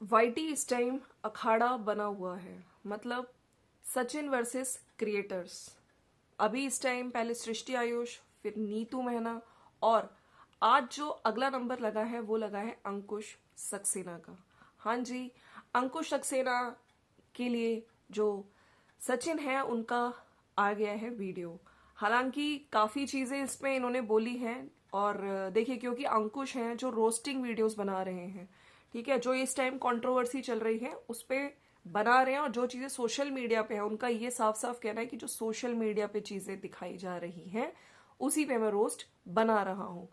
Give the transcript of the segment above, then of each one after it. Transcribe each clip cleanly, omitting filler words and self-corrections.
YT इस time अखाड़ा बना हुआ है। मतलब सचिन वर्सेस क्रिएटर्स। अभी इस टाइम पहले सृष्टि आयुष, फिर नीतू मेहना, और आज जो अगला नंबर लगा है वो लगा है अंकुश सक्सेना का। हाँ जी, अंकुश सक्सेना के लिए जो सचिन है उनका आ गया है वीडियो। हालांकि काफी चीजें इसमें इन्होंने बोली हैं। और देखिए, क्योंकि अंकुश हैं जो रोस्टिंग वीडियोस बना रहे हैं, ठीक है, जो इस टाइम कंट्रोवर्सी चल रही है उस पे बना रहे हैं, और जो चीजें सोशल मीडिया पे है उनका ये साफ साफ कहना है कि जो सोशल मीडिया पे चीजें दिखाई जा रही हैं उसी पे मैं रोस्ट बना रहा हूं।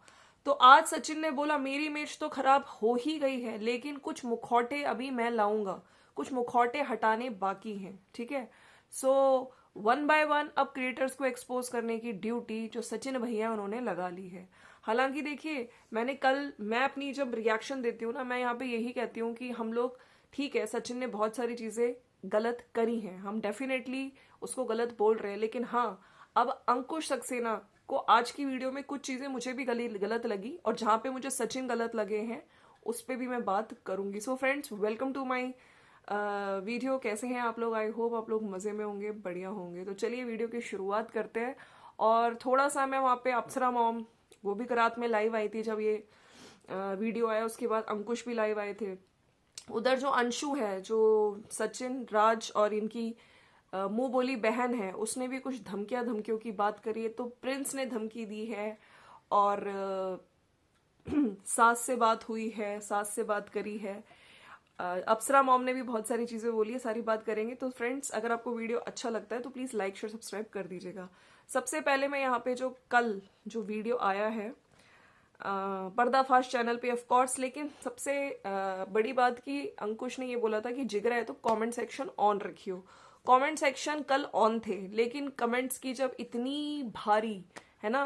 तो आज सचिन ने बोला मेरी इमेज तो खराब हो ही गई है, लेकिन कुछ मुखौटे अभी मैं लाऊंगा, कुछ मुखौटे हटाने बाकी हैं, ठीक है। सो वन बाय वन अब क्रिएटर्स को एक्सपोज करने की ड्यूटी जो सचिन भैया उन्होंने लगा ली है। हालांकि देखिए, मैं अपनी जब रिएक्शन देती हूँ ना, मैं यहाँ पे यही कहती हूँ कि हम लोग, ठीक है, सचिन ने बहुत सारी चीजें गलत करी हैं, हम डेफिनेटली उसको गलत बोल रहे हैं, लेकिन हाँ, अब अंकुश सक्सेना को आज की वीडियो में कुछ चीजें मुझे भी गलत लगी, और जहां पे मुझे सचिन गलत लगे हैं उस पर भी मैं बात करूंगी। So friends, welcome to my video. कैसे हैं आप लोग? आई होप आप लोग मजे में होंगे, बढ़िया होंगे। तो चलिए वीडियो की शुरुआत करते हैं। और थोड़ा सा मैं वहाँ पे अप्सरा मॉम, वो भी रात में लाइव आई थी जब ये वीडियो आया, उसके बाद अंकुश भी लाइव आए थे। उधर जो अंशु है, जो सचिन राज और इनकी मुंह बोली बहन है, उसने भी कुछ धमकियों की बात करी है। तो प्रिंस ने धमकी दी है, और सास से बात हुई है, सास से बात करी है। अप्सरा मॉम ने भी बहुत सारी चीजें बोली है, सारी बात करेंगे। तो फ्रेंड्स, अगर आपको वीडियो अच्छा लगता है तो प्लीज लाइक शेयर सब्सक्राइब कर दीजिएगा। सबसे पहले मैं यहाँ पे जो कल जो वीडियो आया है पर्दाफाश चैनल पे ऑफ कोर्स, लेकिन सबसे बड़ी बात कि अंकुश ने ये बोला था कि जिगरा है तो कमेंट सेक्शन ऑन रखियो। कमेंट सेक्शन कल ऑन थे, लेकिन कमेंट्स की जब इतनी भारी, है ना,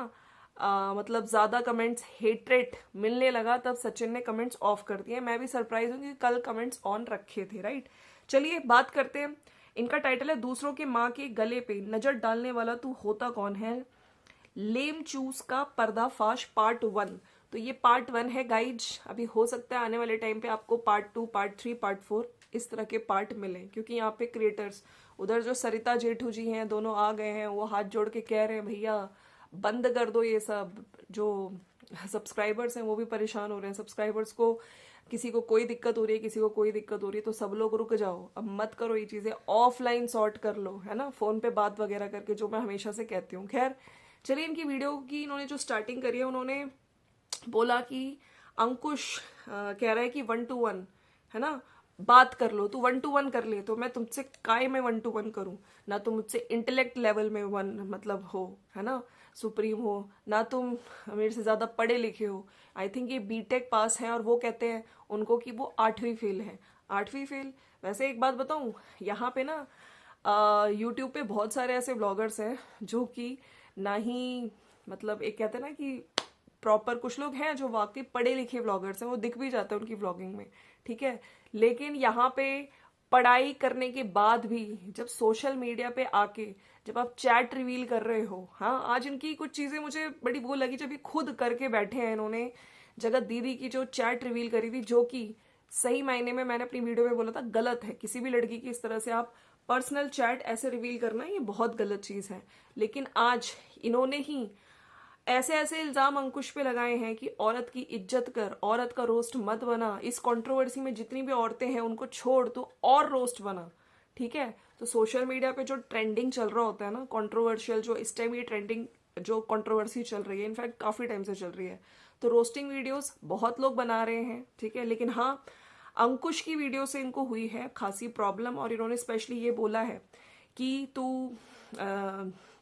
मतलब ज्यादा कमेंट्स हेट्रेट मिलने लगा, तब सचिन ने कमेंट्स ऑफ कर दिए। मैं भी सरप्राइज हूँ कि कल कमेंट्स ऑन रखे थे, राइट। चलिए बात करते हैं। इनका टाइटल है दूसरों के माँ के गले पे नजर डालने वाला तू होता कौन है, लेम चूज का पर्दाफाश पार्ट 1। तो ये पार्ट 1 है गाइज। अभी हो सकता है आने वाले टाइम पे आपको पार्ट 2, पार्ट 3, पार्ट 4 इस तरह के पार्ट मिले, क्योंकि यहाँ पे क्रिएटर्स, उधर जो सरिता जेठू जी हैं दोनों आ गए हैं, वो हाथ जोड़ के कह रहे हैं भैया बंद कर दो ये सब। जो सब्सक्राइबर्स हैं वो भी परेशान हो रहे हैं, सब्सक्राइबर्स को किसी को कोई दिक्कत हो रही है, किसी को कोई दिक्कत हो रही है, तो सब लोग रुक जाओ, अब मत करो ये चीजें, ऑफलाइन सॉर्ट कर लो, है ना, फोन पे बात वगैरह करके, जो मैं हमेशा से कहती हूँ। खैर चलिए, इनकी वीडियो की इन्होंने जो स्टार्टिंग करी है, उन्होंने बोला कि अंकुश कह रहा है कि 1 to 1, है ना, बात कर लो, तू 1 to 1 कर ले, तो मैं तुमसे काय में 1 to 1 करूं? ना तुम मुझसे इंटेलेक्ट लेवल में वन मतलब हो, है ना, सुप्रीम हो, ना तुम मेरे से ज्यादा पढ़े लिखे हो। आई थिंक ये बीटेक पास हैं, और वो कहते हैं उनको कि वो 8वीं फेल है। 8वीं फेल? वैसे एक बात बताऊं, यहाँ पे ना यूट्यूब पे बहुत सारे ऐसे ब्लॉगर्स हैं जो कि ना ही, मतलब एक कहते हैं ना कि प्रॉपर, कुछ लोग हैं जो वाकई पढ़े लिखे व्लॉगर्स हैं, वो दिख भी जाता है उनकी व्लॉगिंग में, ठीक है। लेकिन यहाँ पे पढ़ाई करने के बाद भी जब सोशल मीडिया पे आके जब आप चैट रिवील कर रहे हो, हाँ, आज इनकी कुछ चीजें मुझे बड़ी वो लगी जब ये खुद करके बैठे हैं इन्होंने। जगत दीदी की जो चैट रिवील करी थी, जो कि सही मायने में मैंने अपनी वीडियो में बोला था गलत है, किसी भी लड़की की इस तरह से आप पर्सनल चैट ऐसे रिवील करना, ये बहुत गलत चीज है। लेकिन आज इन्होंने ही ऐसे ऐसे इल्जाम अंकुश पे लगाए हैं कि औरत की इज्जत कर, औरत का रोस्ट मत बना, इस कंट्रोवर्सी में जितनी भी औरतें हैं उनको छोड़ तो और रोस्ट बना, ठीक है। तो सोशल मीडिया पे जो ट्रेंडिंग चल रहा होता है ना, कंट्रोवर्शियल, जो इस टाइम ये ट्रेंडिंग जो कंट्रोवर्सी चल रही है, इनफैक्ट काफी टाइम से चल रही है, तो रोस्टिंग वीडियोस बहुत लोग बना रहे हैं, ठीक है। लेकिन हाँ, अंकुश की वीडियो से इनको हुई है खासी प्रॉब्लम, और इन्होंने स्पेशली ये बोला है कि तू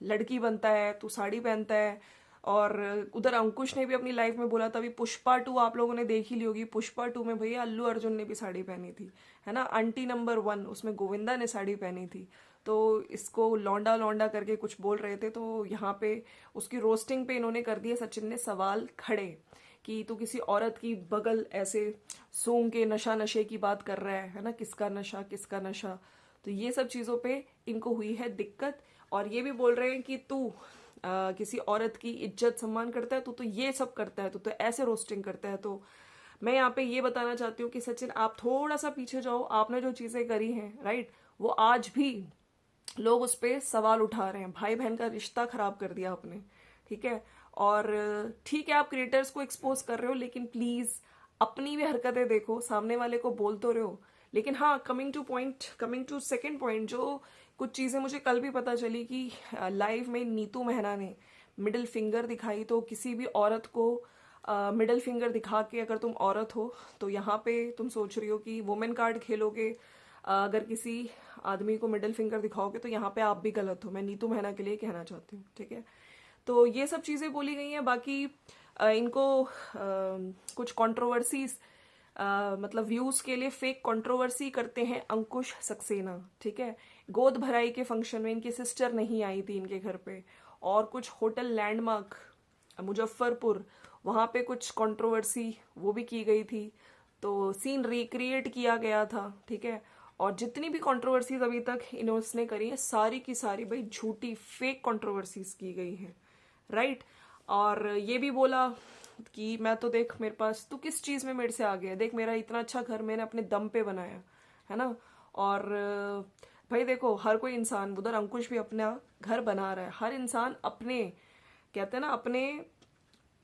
लड़की बनता है, तू साड़ी पहनता है। और उधर अंकुश ने भी अपनी लाइफ में बोला था, अभी पुष्पा 2 आप लोगों ने देख ही ली होगी, पुष्पा 2 में भैया अल्लू अर्जुन ने भी साड़ी पहनी थी, है ना, आंटी नंबर 1 उसमें गोविंदा ने साड़ी पहनी थी। तो इसको लौंडा लौंडा करके कुछ बोल रहे थे, तो यहाँ पे उसकी रोस्टिंग पे इन्होंने कर दिए सचिन ने सवाल खड़े कि तू किसी औरत की बगल ऐसे सूंघ के नशे की बात कर रहा है ना, किसका नशा, किसका नशा। तो ये सब चीजों पे इनको हुई है दिक्कत, और ये भी बोल रहे हैं कि तू किसी औरत की इज्जत सम्मान करता है, तो ये सब करता है, तो ऐसे रोस्टिंग करता है, तो मैं यहाँ पे ये बताना चाहती हूँ कि सचिन आप थोड़ा सा पीछे जाओ, आपने जो चीजें करी हैं राइट, वो आज भी लोग उस पर सवाल उठा रहे हैं। भाई बहन का रिश्ता खराब कर दिया आपने, ठीक है। और ठीक है आप क्रिएटर्स को एक्सपोज कर रहे हो, लेकिन प्लीज अपनी भी हरकतें देखो, सामने वाले को बोल तो रहे हो। लेकिन हाँ, कमिंग टू सेकंड पॉइंट, जो कुछ चीजें मुझे कल भी पता चली कि लाइव में नीतू मेहरा ने मिडिल फिंगर दिखाई। तो किसी भी औरत को मिडिल फिंगर दिखा के, अगर तुम औरत हो तो यहाँ पे तुम सोच रही हो कि वुमेन कार्ड खेलोगे, अगर किसी आदमी को मिडिल फिंगर दिखाओगे तो यहाँ पे आप भी गलत हो। मैं नीतू मेहरा के लिए कहना चाहती हूँ, ठीक है। तो ये सब चीजें बोली गई हैं। बाकी इनको कुछ कंट्रोवर्सीज, मतलब व्यूज के लिए फेक कंट्रोवर्सी करते हैं अंकुश सक्सेना, ठीक है। गोद भराई के फंक्शन में इनकी सिस्टर नहीं आई थी इनके घर पे, और कुछ होटल लैंडमार्क मुजफ्फरपुर, वहां पे कुछ कंट्रोवर्सी वो भी की गई थी, तो सीन रिक्रिएट किया गया था, ठीक है। और जितनी भी कंट्रोवर्सीज अभी तक इन्होंने करी है, सारी की सारी भाई झूठी फेक कंट्रोवर्सीज की गई हैं, राइट। और ये भी बोला कि मैं तो देख, मेरे पास तू किस चीज में मेरे से आ गया, देख मेरा इतना अच्छा घर मैंने अपने दम पे बनाया है ना। और भाई देखो, हर कोई इंसान, उधर अंकुश भी अपना घर बना रहा है, हर इंसान अपने, कहते हैं ना, अपने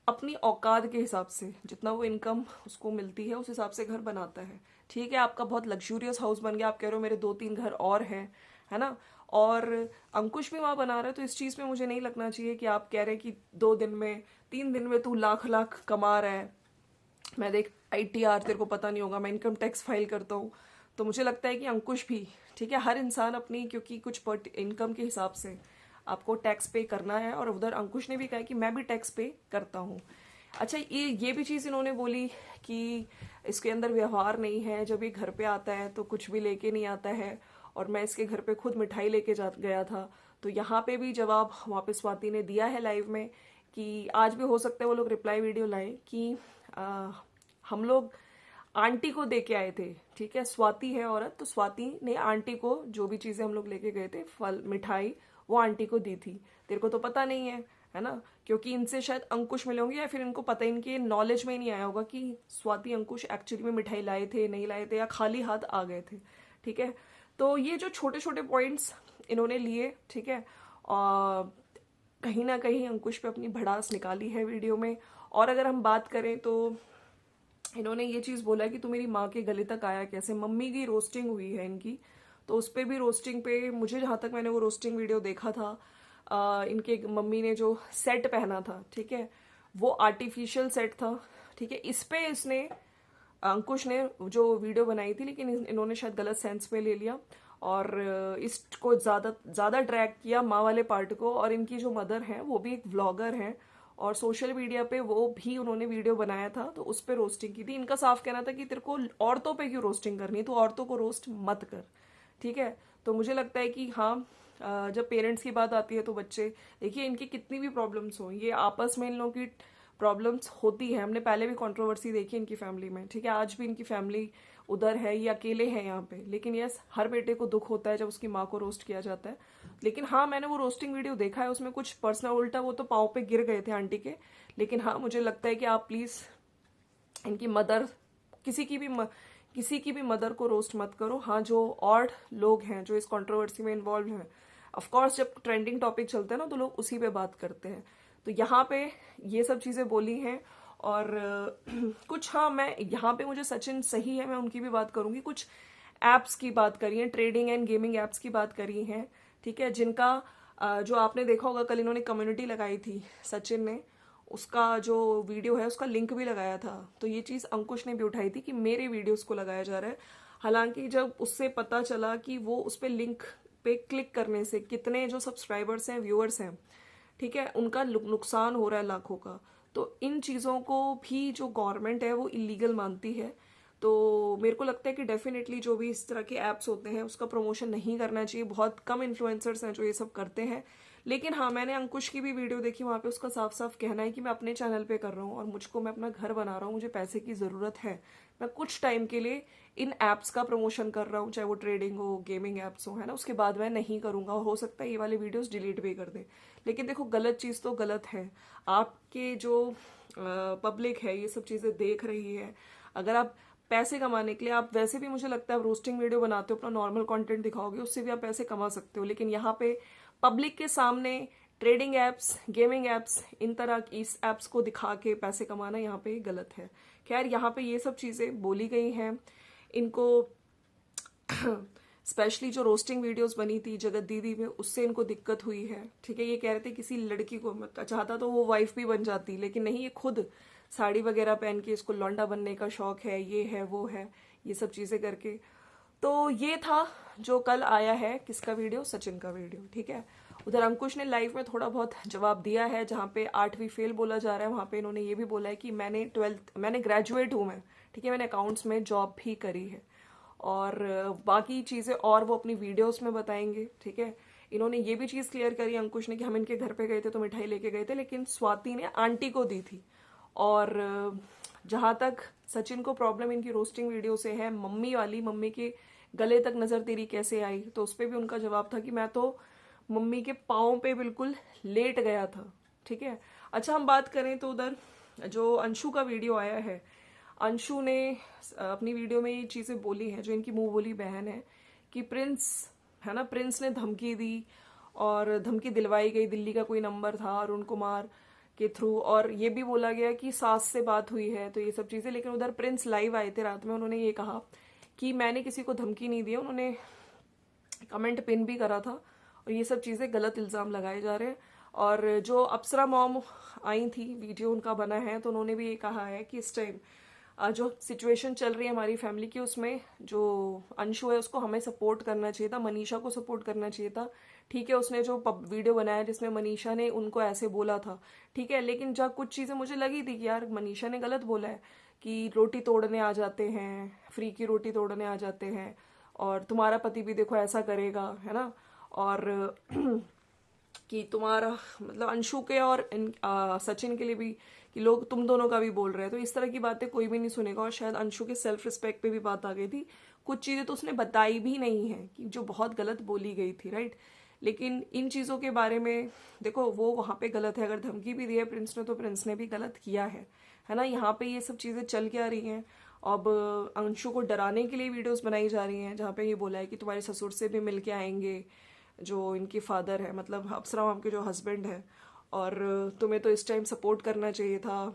अपनी औकात के हिसाब से, जितना वो इनकम उसको मिलती है उस हिसाब से घर बनाता है, ठीक है। आपका बहुत लग्जूरियस हाउस बन गया, आप कह रहे हो मेरे 2-3 घर और हैं, है ना। और अंकुश भी वहां बना रहा है, तो इस चीज में मुझे नहीं लगना चाहिए कि आप कह रहे हैं कि 2 दिन में 3 दिन में तू लाख लाख कमा रहा है। मैं देख ITR तेरे को पता नहीं होगा, मैं इनकम टैक्स फाइल करता हूँ। तो मुझे लगता है कि अंकुश भी, ठीक है, हर इंसान अपनी, क्योंकि कुछ इनकम के हिसाब से आपको टैक्स पे करना है, और उधर अंकुश ने भी कहा कि मैं भी टैक्स पे करता हूँ। अच्छा, ये भी चीज़ इन्होंने बोली कि इसके अंदर व्यवहार नहीं है, जब ये घर पे आता है तो कुछ भी लेके नहीं आता है, और मैं इसके घर पे खुद मिठाई लेके जा गया था। तो यहाँ पे भी जवाब वापस स्वाति ने दिया है लाइव में, कि आज भी हो सकता है वो लोग रिप्लाई वीडियो लाए कि हम लोग आंटी को दे के आए थे, ठीक है। स्वाति है औरत, तो स्वाति ने आंटी को जो भी चीजें हम लोग लेके गए थे, फल मिठाई, वो आंटी को दी थी। तेरे को तो पता नहीं है ना, क्योंकि इनसे शायद अंकुश मिले होंगे, या फिर इनको पता, इनके नॉलेज में ही नहीं आया होगा कि स्वाति अंकुश एक्चुअली में मिठाई लाए थे नहीं लाए थे, या खाली हाथ आ गए थे, ठीक है। तो ये जो छोटे छोटे पॉइंट्स इन्होंने लिए, ठीक है, और कहीं ना कहीं अंकुश पे अपनी भड़ास निकाली है वीडियो में। और अगर हम बात करें तो इन्होंने ये चीज बोला कि तू मेरी माँ के गले तक आया कैसे। मम्मी की रोस्टिंग हुई है इनकी, तो उस पर भी रोस्टिंग पे, मुझे जहां तक मैंने वो रोस्टिंग वीडियो देखा था, इनके मम्मी ने जो सेट पहना था, ठीक है, वो आर्टिफिशियल सेट था, ठीक है। इस पे इसने, अंकुश ने जो वीडियो बनाई थी, लेकिन इन्होंने शायद गलत सेंस में ले लिया, और इसको ज्यादा ज्यादा ड्रैग किया माँ वाले पार्ट को। और इनकी जो मदर है वो भी एक व्लॉगर है, और सोशल मीडिया पे वो भी उन्होंने वीडियो बनाया था, तो उस पर रोस्टिंग की थी। इनका साफ कहना था कि तेरे को औरतों पे क्यों रोस्टिंग करनी, तो औरतों को रोस्ट मत कर, ठीक है। तो मुझे लगता है कि हाँ, जब पेरेंट्स की बात आती है तो बच्चे, देखिए इनकी कितनी भी प्रॉब्लम्स हो, ये आपस में इन लोगों की प्रॉब्लम्स होती है। हमने पहले भी कंट्रोवर्सी देखी इनकी फैमिली में, ठीक है। आज भी इनकी फैमिली उधर है, ये अकेले हैं यहाँ पे, लेकिन यस, हर बेटे को दुख होता है जब उसकी माँ को रोस्ट किया जाता है। लेकिन हाँ, मैंने वो रोस्टिंग वीडियो देखा है, उसमें कुछ पर्सनल, उल्टा वो तो पाँव पे गिर गए थे आंटी के। लेकिन हाँ, मुझे लगता है कि आप प्लीज इनकी मदर, किसी की भी मदर को रोस्ट मत करो। हाँ, जो और लोग हैं जो इस कंट्रोवर्सी में इन्वॉल्व हैं, ऑफकोर्स जब ट्रेंडिंग टॉपिक चलते हैं ना तो लोग उसी पे बात करते हैं। तो यहाँ पे ये सब चीजें बोली हैं। और कुछ, हाँ, मैं यहाँ पे, मुझे सचिन सही है, मैं उनकी भी बात करूंगी। कुछ एप्स की बात करी है, ट्रेडिंग एंड गेमिंग एप्स की बात करी है, ठीक है, जिनका जो आपने देखा होगा, कल इन्होंने कम्युनिटी लगाई थी सचिन ने, उसका जो वीडियो है उसका लिंक भी लगाया था। तो ये चीज अंकुश ने भी उठाई थी कि मेरे वीडियोस को लगाया जा रहा है। हालांकि जब उससे पता चला कि वो उस पे लिंक पे क्लिक करने से कितने जो सब्सक्राइबर्स हैं, व्यूअर्स हैं, ठीक है, उनका नुकसान हो रहा है लाखों का। तो इन चीजों को भी जो गवर्नमेंट है वो इलीगल मानती है। तो मेरे को लगता है कि डेफिनेटली जो भी इस तरह के ऐप्स होते हैं उसका प्रमोशन नहीं करना चाहिए। बहुत कम इन्फ्लुएंसर्स हैं जो ये सब करते हैं। लेकिन हाँ, मैंने अंकुश की भी वीडियो देखी, वहां पे उसका साफ साफ कहना है कि मैं अपने चैनल पे कर रहा हूँ, और मुझको, मैं अपना घर बना रहा हूँ, मुझे पैसे की जरूरत है, मैं कुछ टाइम के लिए इन एप्स का प्रमोशन कर रहा हूँ, चाहे वो ट्रेडिंग हो, गेमिंग एप्स हो, है ना। उसके बाद मैं नहीं करूंगा, और हो सकता है ये वाले वीडियोस डिलीट भी कर दे। लेकिन देखो, गलत चीज तो गलत है। आपके जो पब्लिक है ये सब चीजें देख रही है, अगर आप पैसे कमाने के लिए, आप वैसे भी मुझे लगता है आप रोस्टिंग वीडियो बनाते हो, अपना नॉर्मल कंटेंट दिखाओगे, उससे भी आप पैसे कमा सकते हो, लेकिन यहाँ पे पब्लिक के सामने ट्रेडिंग एप्स, गेमिंग एप्स, इन तरह की इस एप्स को दिखा के पैसे कमाना यहाँ पे गलत है। खैर यहाँ पे ये सब चीज़ें बोली गई हैं इनको। स्पेशली जो रोस्टिंग वीडियोस बनी थी जगत दीदी में, उससे इनको दिक्कत हुई है। ठीक है, ये कह रहे थे किसी लड़की को चाहता तो वो वाइफ भी बन जाती, लेकिन नहीं, ये खुद साड़ी वगैरह पहन के इसको लौंडा बनने का शौक है, ये है वो है, ये सब चीज़ें करके। तो ये था जो कल आया है किसका वीडियो, सचिन का वीडियो। ठीक है, उधर अंकुश ने लाइव में थोड़ा बहुत जवाब दिया है, जहाँ पे 8वीं फेल बोला जा रहा है, वहाँ पे इन्होंने ये भी बोला है कि मैंने ग्रेजुएट हूँ मैं, ठीक है, मैंने अकाउंट्स में जॉब भी करी है, और बाकी चीज़ें और वो अपनी वीडियोस में बताएंगे। ठीक है, इन्होंने ये भी चीज़ क्लियर करी अंकुश ने कि हम इनके घर पे गए थे तो मिठाई लेके गए थे, लेकिन स्वाति ने आंटी को दी थी। और जहाँ तक सचिन को प्रॉब्लम इनकी रोस्टिंग वीडियो से है, मम्मी वाली, मम्मी के गले तक नज़र तेरी कैसे आई, तो उस पर भी उनका जवाब था कि मैं तो मम्मी के पाँव पे बिल्कुल लेट गया था। ठीक है, अच्छा हम बात करें तो उधर जो अंशु का वीडियो आया है, अंशु ने अपनी वीडियो में ये चीज़ें बोली हैं, जो इनकी मुंह बोली बहन है, कि प्रिंस है ना, प्रिंस ने धमकी दी और धमकी दिलवाई गई, दिल्ली का कोई नंबर था अरुण कुमार के थ्रू, और ये भी बोला गया कि सास से बात हुई है, तो ये सब चीज़ें। लेकिन उधर प्रिंस लाइव आए थे रात में, उन्होंने ये कहा कि मैंने किसी को धमकी नहीं दी, उन्होंने कमेंट पिन भी करा था, और ये सब चीज़ें गलत इल्ज़ाम लगाए जा रहे हैं। और जो अप्सरा मॉम आई थी, वीडियो उनका बना है, तो उन्होंने भी ये कहा है कि इस टाइम जो सिचुएशन चल रही है हमारी फैमिली की, उसमें जो अंशु है उसको हमें सपोर्ट करना चाहिए था, मनीषा को सपोर्ट करना चाहिए था। ठीक है, उसने जो वीडियो बनाया जिसमें मनीषा ने उनको ऐसे बोला था, ठीक है, लेकिन जब कुछ चीज़ें मुझे लगी थी कि यार मनीषा ने गलत बोला है कि रोटी तोड़ने आ जाते हैं, फ्री की रोटी तोड़ने आ जाते हैं, और तुम्हारा पति भी देखो ऐसा करेगा, है ना, और कि तुम्हारा मतलब अंशु के और सचिन के लिए भी, कि लोग तुम दोनों का भी बोल रहे हैं, तो इस तरह की बातें कोई भी नहीं सुनेगा। और शायद अंशु के सेल्फ रिस्पेक्ट पे भी बात आ गई थी, कुछ चीज़ें तो उसने बताई भी नहीं है कि जो बहुत गलत बोली गई थी, राइट। लेकिन इन चीज़ों के बारे में देखो, वो वहाँ पे गलत है, अगर धमकी भी दी है प्रिंस ने तो प्रिंस ने भी गलत किया है ना। यहाँ पे ये सब चीज़ें चल के आ रही हैं। अब अंशु को डराने के लिए वीडियोस बनाई जा रही हैं, जहाँ पे ये बोला है कि तुम्हारे ससुर से भी मिल के आएंगे, जो इनके फादर है, मतलब अप्सरा मैम के जो हस्बैंड है, और तुम्हें तो इस टाइम सपोर्ट करना चाहिए था,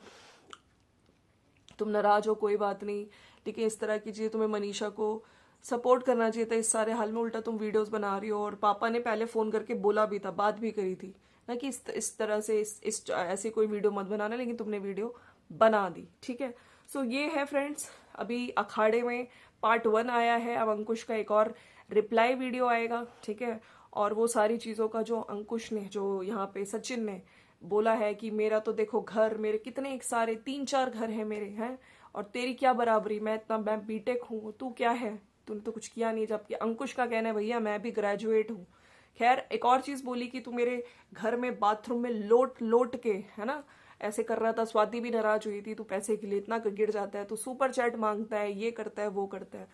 तुम नाराज हो कोई बात नहीं, लेकिन इस तरह की चीज़ें, तुम्हें मनीषा को सपोर्ट करना चाहिए था इस सारे हाल में, उल्टा तुम वीडियोस बना रही हो। और पापा ने पहले फ़ोन करके बोला भी था, बात भी करी थी ना, कि इस तरह से इस ऐसी कोई वीडियो मत बनाना, लेकिन तुमने वीडियो बना दी। ठीक है, सो ये है फ्रेंड्स, अभी अखाड़े में पार्ट 1 आया है, अब अंकुश का एक और रिप्लाई वीडियो आएगा। ठीक है, और वो सारी चीज़ों का जो अंकुश ने, जो यहाँ पे सचिन ने बोला है कि मेरा तो देखो घर, मेरे कितने एक सारे 3-4 घर हैं मेरे, हैं, और तेरी क्या बराबरी, मैं बीटेक हूँ, तू क्या है, तूने तो कुछ किया नहीं। जबकि अंकुश का कहना है भैया मैं भी ग्रेजुएट हूँ। खैर एक और चीज़ बोली कि तू मेरे घर में बाथरूम में लोट लोट के, है ना, ऐसे कर रहा था, स्वाति भी नाराज हुई थी, तू पैसे के लिए इतना गिर जाता है, तू सुपर चैट मांगता है, ये करता है वो करता है।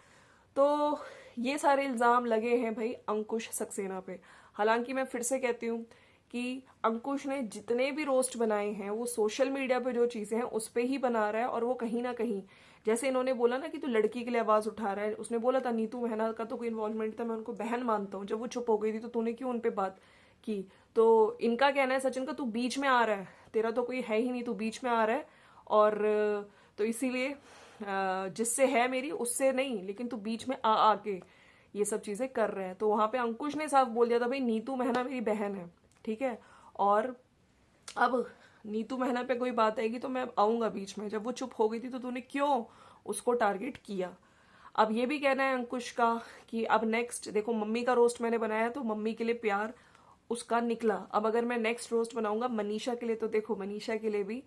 तो ये सारे इल्ज़ाम लगे हैं भाई अंकुश सक्सेना पे। हालांकि मैं फिर से कहती हूँ कि अंकुश ने जितने भी रोस्ट बनाए हैं वो सोशल मीडिया पे जो चीज़ें हैं उस पे ही बना रहा है, और वो कहीं ना कहीं, जैसे इन्होंने बोला ना कि तू लड़की के लिए आवाज़ उठा रहा है, उसने बोला था नीतू महना का तो कोई इन्वॉल्वमेंट था, मैं उनको बहन मानता हूँ, जब वो चुप हो गई थी तो तूने क्यों उन पे बात की। तो इनका कहना है सचिन का, तू बीच में आ रहा है, तेरा तो कोई है ही नहीं, तू बीच में आ रहा है, और तो इसीलिए जिससे है मेरी उससे नहीं, लेकिन तू बीच में आ आके ये सब चीज़ें कर रहे हैं। तो वहाँ पे अंकुश ने साफ बोल दिया था भाई नीतू महना मेरी बहन है। ठीक है, और अब नीतू महना पे कोई बात आएगी तो मैं आऊँगा बीच में, जब वो चुप हो गई थी तो तूने क्यों उसको टारगेट किया। अब ये भी कहना है अंकुश का कि अब नेक्स्ट देखो, मम्मी का रोस्ट मैंने बनाया तो मम्मी के लिए प्यार उसका निकला, अब अगर मैं नेक्स्ट रोस्ट बनाऊंगा मनीषा के लिए तो देखो मनीषा के लिए भी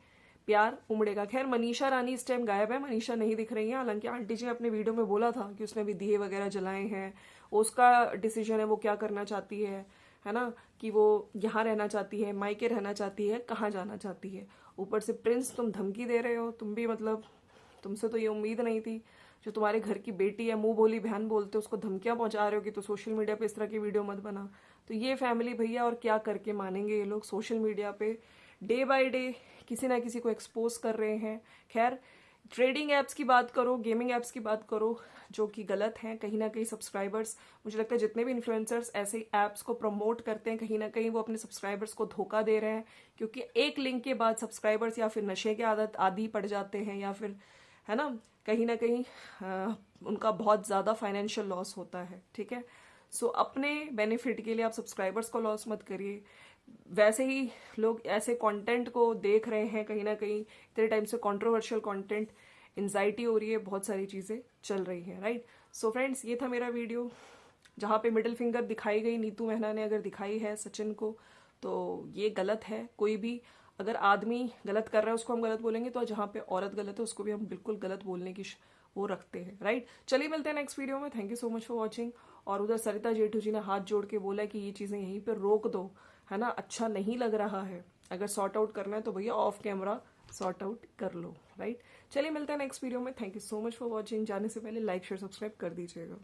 प्यार उमड़ेगा। खैर मनीषा रानी इस टाइम गायब है, मनीषा नहीं दिख रही है, हालांकि आंटी जी ने अपने वीडियो में बोला था कि उसने भी दिए वगैरह जलाए हैं, उसका डिसीजन है वो क्या करना चाहती है ना, कि वो यहाँ रहना चाहती है, मायके रहना चाहती है, कहाँ जाना चाहती है। ऊपर से प्रिंस तुम धमकी दे रहे हो, तुम भी मतलब तुमसे तो ये उम्मीद नहीं थी, जो तुम्हारे घर की बेटी है, मुंह बोली बहन बोलते उसको धमकियां पहुंचा रहे हो कि तो सोशल मीडिया पे इस तरह की वीडियो मत बना। तो ये फैमिली भैया और क्या करके मानेंगे ये लोग, सोशल मीडिया पे डे बाय डे किसी ना किसी को एक्सपोज कर रहे हैं। खैर ट्रेडिंग ऐप्स की बात करो, गेमिंग ऐप्स की बात करो, जो कि गलत हैं। कहीं ना कहीं सब्सक्राइबर्स, मुझे लगता है जितने भी इन्फ्लुएंसर्स ऐसे ऐप्स को प्रमोट करते हैं, कहीं ना कहीं वो अपने सब्सक्राइबर्स को धोखा दे रहे हैं, क्योंकि एक लिंक के बाद सब्सक्राइबर्स या फिर नशे के आदी पड़ जाते हैं, या फिर है ना, कहीं ना कहीं उनका बहुत ज़्यादा फाइनेंशियल लॉस होता है। ठीक है, सो अपने बेनिफिट के लिए आप सब्सक्राइबर्स को लॉस मत करिए। वैसे ही लोग ऐसे कंटेंट को देख रहे हैं, कहीं ना कहीं इतने टाइम से कंट्रोवर्शियल कंटेंट, एंजाइटी हो रही है, बहुत सारी चीज़ें चल रही हैं, राइट। सो फ्रेंड्स, ये था मेरा वीडियो जहाँ पे मिडिल फिंगर दिखाई गई, नीतू मेहना ने अगर दिखाई है सचिन को, तो ये गलत है। कोई भी अगर आदमी गलत कर रहा है उसको हम गलत बोलेंगे, तो जहाँ पे औरत गलत है उसको भी हम बिल्कुल गलत बोलने की वो रखते हैं, राइट। चलिए मिलते हैं नेक्स्ट वीडियो में। Thank you so much for watching. और उधर सरिता जेठू जी ने हाथ जोड़ के बोला कि ये चीज़ें यहीं पर रोक दो, है ना, अच्छा नहीं लग रहा है, अगर सॉर्ट आउट करना है तो भैया ऑफ कैमरा सॉर्ट आउट कर लो, राइट। चलिए मिलते हैं नेक्स्ट वीडियो में। Thank you so much for watching. जाने से पहले लाइक शेयर सब्सक्राइब कर दीजिएगा।